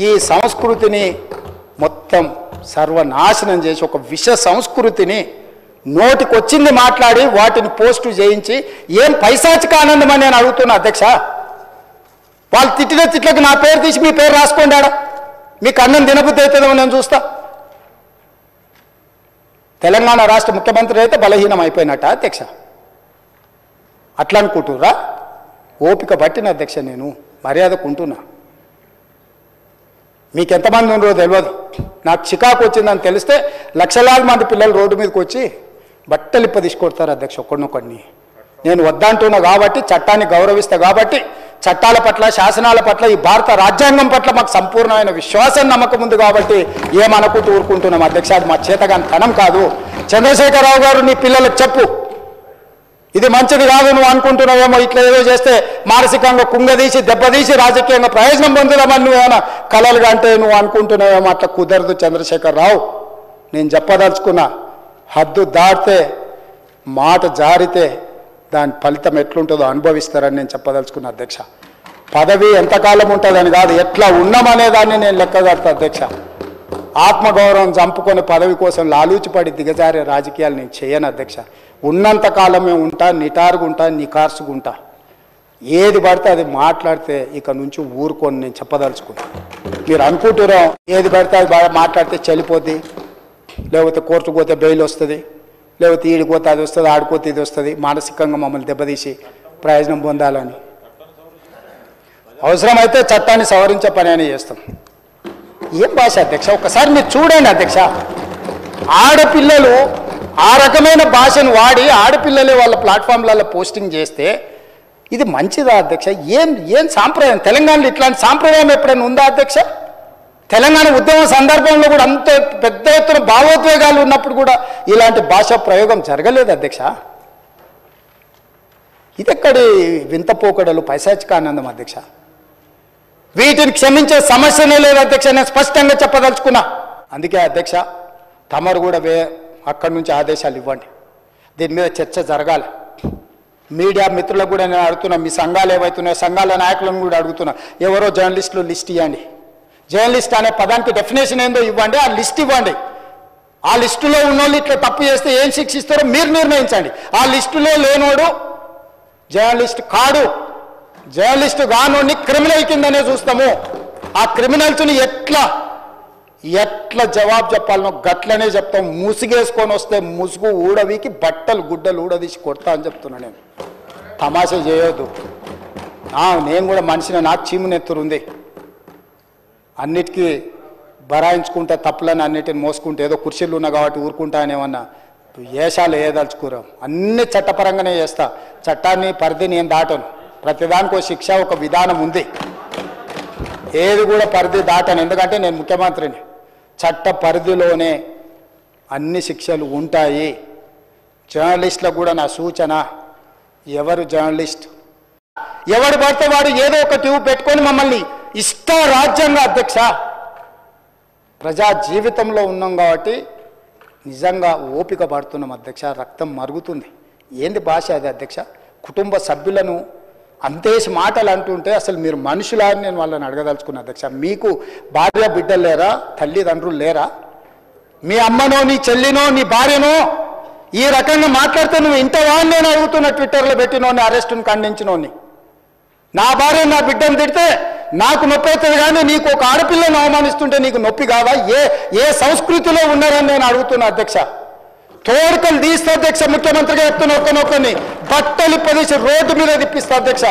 ఈ సంస్కృతిని మొత్తం సర్వనాశనం చేసి ఒక విష సంస్కృతిని నోటికొచ్చింది మాట్లాడి వాటిని పోస్టు చేయించి ఏం పైశాచిక ఆనందం అని నేను అడుగుతున్నా అధ్యక్ష. వాళ్ళు తిట్టిన తిట్లకు నా పేరు తీసి మీ పేరు రాసుకోండాడా, మీకు అన్నం తినబుద్ధి అవుతుందేమో నేను చూస్తా. తెలంగాణ రాష్ట్ర ముఖ్యమంత్రి అయితే బలహీనం అయిపోయినట్ట అధ్యక్ష, అట్లా అనుకుంటుర్రా? ఓపిక పట్టిన అధ్యక్ష, నేను మర్యాదకుంటున్నా. మీకు ఎంతమంది ఉన్నారో తెలియదు, నాకు చికాకు వచ్చిందని తెలిస్తే లక్షలాది మంది పిల్లలు రోడ్డు మీదకి వచ్చి బట్టలు తీసుకొడతారు అధ్యక్ష ఒక్కడినొక్కడిని. నేను వద్దంటున్నా కాబట్టి, చట్టాన్ని గౌరవిస్తా కాబట్టి, చట్టాల పట్ల శాసనాల పట్ల ఈ భారత రాజ్యాంగం పట్ల మాకు సంపూర్ణమైన విశ్వాసం నమ్మకం ఉంది కాబట్టి ఏమనుకుంటూ ఊరుకుంటున్నాం అధ్యక్ష. అది మా చేతగాని తనం కాదు. చంద్రశేఖరరావు గారు నీ పిల్లలకు చెప్పు, ఇది మంచిది కాదు, నువ్వు అనుకుంటున్నావేమో ఇట్లా ఏదో చేస్తే మానసికంగా కుంగదీసి దెబ్బతీసి రాజకీయంగా ప్రయోజనం పొందుదామని నువ్వేమైనా కలలుగా అంటే నువ్వు అనుకుంటున్నావేమో. అట్లా కుదరదు చంద్రశేఖరరావు. నేను చెప్పదలుచుకున్నా, హద్దు దాటితే మాట జారితే దాని ఫలితం ఎట్లుంటుందో అనుభవిస్తారని నేను చెప్పదలుచుకున్నా అధ్యక్ష. పదవి ఎంతకాలం ఉంటుందని కాదు, ఎట్లా ఉన్నామనేదాన్ని నేను లెక్కగడతా అధ్యక్ష. ఆత్మగౌరవం చంపుకొని పదవి కోసం లాలూచిపడి దిగజారే రాజకీయాలు నేను చేయను అధ్యక్ష. ఉన్నంతకాలమే ఉంటా, నిటారుగుంటా, నికార్సుగుంటా. ఏది పడితే అది మాట్లాడితే ఇక నుంచి ఊరుకొని నేను చెప్పదలుచుకున్నా. మీరు అనుకుంటున్నాం ఏది పడితే అది మాట్లాడితే చెల్లిపోద్ది, లేకపోతే కోర్టుకు పోతే బెయిల్ వస్తుంది, లేకపోతే ఈడిపోతే అది వస్తుంది, ఆడిపోతే ఇది వస్తుంది, మానసికంగా మమ్మల్ని దెబ్బతీసి ప్రయోజనం పొందాలని. అవసరమైతే చట్టాన్ని సవరించే పని అని చేస్తాం. ఏం భాష అధ్యక్ష? ఒకసారి మీరు చూడండి అధ్యక్ష. ఆడపిల్లలు ఆ రకమైన భాషను వాడి ఆడపిల్లలే వాళ్ళ ప్లాట్ఫామ్లలో పోస్టింగ్ చేస్తే ఇది మంచిదా అధ్యక్ష? ఏం సాంప్రదాయం? తెలంగాణలో ఇట్లాంటి సాంప్రదాయం ఎప్పుడైనా ఉందా అధ్యక్ష? తెలంగాణ ఉద్యమ సందర్భంలో కూడా అంత పెద్ద ఎత్తున భావోద్వేగాలు ఉన్నప్పుడు కూడా ఇలాంటి భాషా ప్రయోగం జరగలేదు అధ్యక్ష. ఇదెక్కడి వింత పోకడలు, పైశాచిక ఆనందం అధ్యక్ష. వీటిని క్షమించే సమస్యనే లేదు అధ్యక్ష, నేను స్పష్టంగా చెప్పదలుచుకున్నా. అందుకే అధ్యక్ష, తమరు కూడా అక్కడి నుంచి ఆదేశాలు ఇవ్వండి, దీని మీద చర్చ జరగాలి. మీడియా మిత్రులకు కూడా నేను అడుగుతున్నా, మీ సంఘాలు ఏవైతున్నాయో సంఘాల నాయకులను కూడా అడుగుతున్నా, ఎవరో జర్నలిస్టులు లిస్ట్ ఇవ్వండి. జర్నలిస్ట్ అనే పదానికి డెఫినేషన్ ఏందో ఇవ్వండి, ఆ లిస్ట్ ఇవ్వండి. ఆ లిస్టులో ఉన్నోళ్ళు ఇట్లా తప్పు చేస్తే ఏం శిక్షిస్తారో మీరు నిర్ణయించండి. ఆ లిస్టులో లేనోడు జర్నలిస్ట్ కాడు, జర్నలిస్ట్ కానోడిని క్రిమినల్ కిందనే చూస్తాము. ఆ క్రిమినల్స్ని ఎట్లా జవాబు చెప్పాలనో గట్లనే చెప్తాం. ముసుగేసుకొని వస్తే ముసుగు ఊడవికి బట్టలు గుడ్డలు ఊడదీసి కొడతా అని చెప్తున్నా. నేను తమాషా చేయొద్దు. నేను కూడా మనిషిని, నాకు చీమునెత్తురుంది. అన్నిటికీ బరాయించుకుంటే తప్పులని అన్నిటిని మోసుకుంటే ఏదో కుర్చీలు ఉన్నా కాబట్టి ఊరుకుంటా అనేమన్నా ఏషాలు ఏదలుచుకోరాం. అన్ని చట్టపరంగానే చేస్తా. చట్టాన్ని పరిధిని నేను దాటను. ప్రతిదానికి ఒక శిక్ష, ఒక విధానం ఉంది. ఏది కూడా పరిధి దాటను, ఎందుకంటే నేను ముఖ్యమంత్రిని. చట్ట పరిధిలోనే అన్ని శిక్షలు ఉంటాయి. జర్నలిస్టులకు కూడా నా సూచన, ఎవరు జర్నలిస్ట్ ఎవడు పడితే వాడు ఏదో ఒక ట్యూబ్ పెట్టుకొని మమ్మల్ని రాజ్యాంగ అధ్యక్ష, ప్రజా జీవితంలో ఉన్నాం కాబట్టి నిజంగా ఓపిక పడుతున్నాం అధ్యక్ష. రక్తం మరుగుతుంది. ఏంది భాష అది అధ్యక్ష? కుటుంబ సభ్యులను అంతేసి మాటలు అంటుంటే అసలు మీరు మనుషులా అని నేను వాళ్ళని అడగదలుచుకున్నా అధ్యక్ష. మీకు భార్య బిడ్డలు లేరా? తల్లిదండ్రులు లేరా? మీ అమ్మనో, నీ చెల్లినో, నీ భార్యనో ఈ రకంగా మాట్లాడితే నువ్వు ఇంతవా అని నేను అడుగుతున్నా. ట్విట్టర్లో పెట్టినోని, అరెస్టును ఖండించినోని. నా భార్య నా బిడ్డను తిడితే నాకు నొప్పి అవుతుంది, కానీ నీకు ఒక ఆడపిల్లను అవమానిస్తుంటే నీకు నొప్పి కాదా? ఏ సంస్కృతిలో ఉన్నారని నేను అడుగుతున్నా అధ్యక్ష. తోడుకలు తీస్తే అధ్యక్ష, ముఖ్యమంత్రిగా చెప్తున్న ఒక్కనొక్కరిని బట్టలు పదేసి రోడ్డు మీద తిప్పిస్తా అధ్యక్ష.